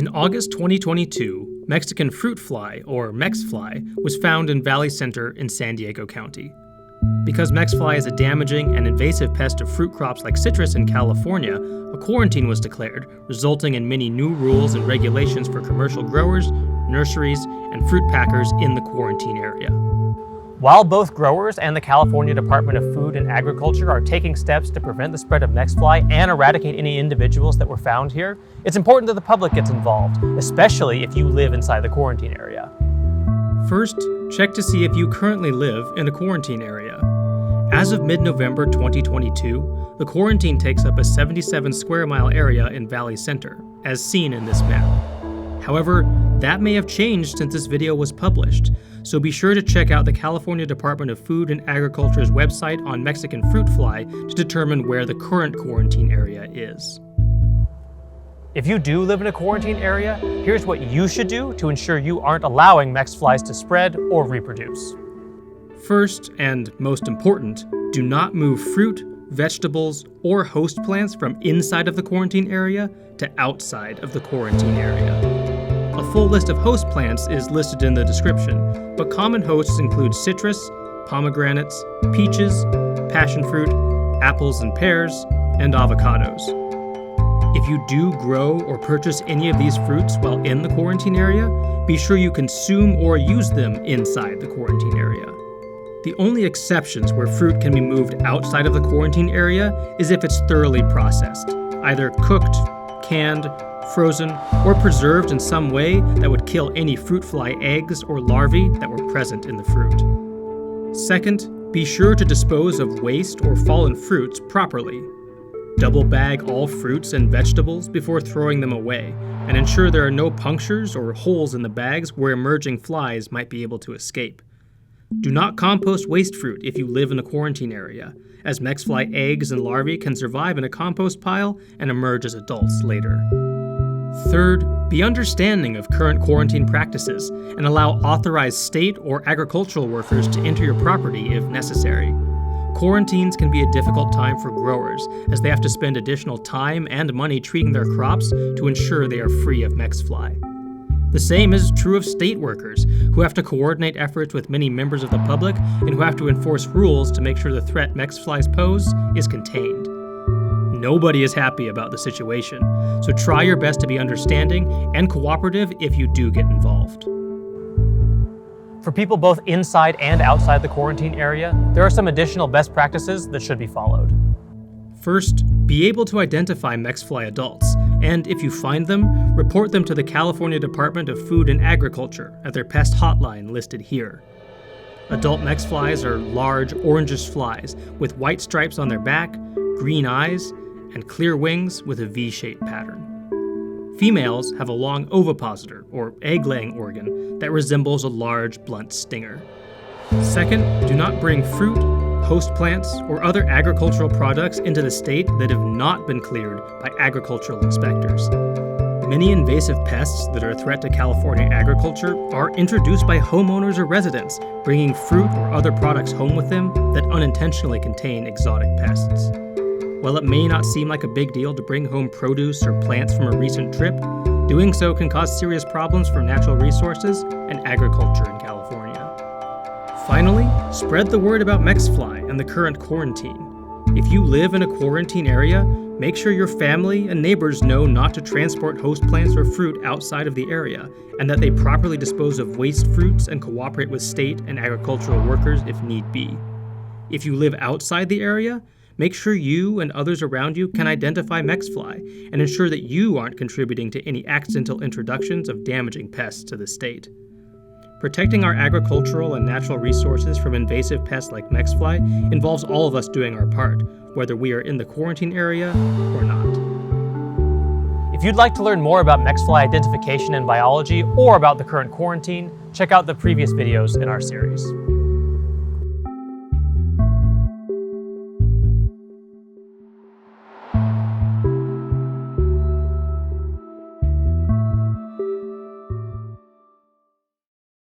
In August 2022, Mexican fruit fly, or Mexfly, was found in Valley Center in San Diego County. Because Mexfly is a damaging and invasive pest of fruit crops like citrus in California, a quarantine was declared, resulting in many new rules and regulations for commercial growers, nurseries, and fruit packers in the quarantine area. While both growers and the California Department of Food and Agriculture are taking steps to prevent the spread of Mexfly and eradicate any individuals that were found here, it's important that the public gets involved, especially if you live inside the quarantine area. First, check to see if you currently live in a quarantine area. As of mid-November 2022, the quarantine takes up a 77 square mile area in Valley Center, as seen in this map. However, that may have changed since this video was published, so be sure to check out the California Department of Food and Agriculture's website on Mexican fruit fly to determine where the current quarantine area is. If you do live in a quarantine area, here's what you should do to ensure you aren't allowing Mexflies to spread or reproduce. First, and most important, do not move fruit, vegetables, or host plants from inside of the quarantine area to outside of the quarantine area. A full list of host plants is listed in the description, but common hosts include citrus, pomegranates, peaches, passion fruit, apples and pears, and avocados. If you do grow or purchase any of these fruits while in the quarantine area, be sure you consume or use them inside the quarantine area. The only exceptions where fruit can be moved outside of the quarantine area is if it's thoroughly processed, either cooked, canned, frozen, or preserved in some way that would kill any fruit fly eggs or larvae that were present in the fruit. Second, be sure to dispose of waste or fallen fruits properly. Double bag all fruits and vegetables before throwing them away, and ensure there are no punctures or holes in the bags where emerging flies might be able to escape. Do not compost waste fruit if you live in a quarantine area, as Mexfly eggs and larvae can survive in a compost pile and emerge as adults later. Third, be understanding of current quarantine practices and allow authorized state or agricultural workers to enter your property if necessary. Quarantines can be a difficult time for growers, as they have to spend additional time and money treating their crops to ensure they are free of Mexfly. The same is true of state workers, who have to coordinate efforts with many members of the public and who have to enforce rules to make sure the threat Mexflies pose is contained. Nobody is happy about the situation, so try your best to be understanding and cooperative if you do get involved. For people both inside and outside the quarantine area, there are some additional best practices that should be followed. First, be able to identify Mexfly adults, and if you find them, report them to the California Department of Food and Agriculture at their pest hotline listed here. Adult Mexflies are large, orangish flies with white stripes on their back, green eyes, and clear wings with a V-shaped pattern. Females have a long ovipositor, or egg-laying organ, that resembles a large, blunt stinger. Second, do not bring fruit, host plants, or other agricultural products into the state that have not been cleared by agricultural inspectors. Many invasive pests that are a threat to California agriculture are introduced by homeowners or residents, bringing fruit or other products home with them that unintentionally contain exotic pests. While it may not seem like a big deal to bring home produce or plants from a recent trip, doing so can cause serious problems for natural resources and agriculture in California. Finally, spread the word about Mexfly and the current quarantine. If you live in a quarantine area, make sure your family and neighbors know not to transport host plants or fruit outside of the area, and that they properly dispose of waste fruits and cooperate with state and agricultural workers if need be. If you live outside the area, make sure you and others around you can identify Mexfly and ensure that you aren't contributing to any accidental introductions of damaging pests to the state. Protecting our agricultural and natural resources from invasive pests like Mexfly involves all of us doing our part, whether we are in the quarantine area or not. If you'd like to learn more about Mexfly identification and biology or about the current quarantine, check out the previous videos in our series.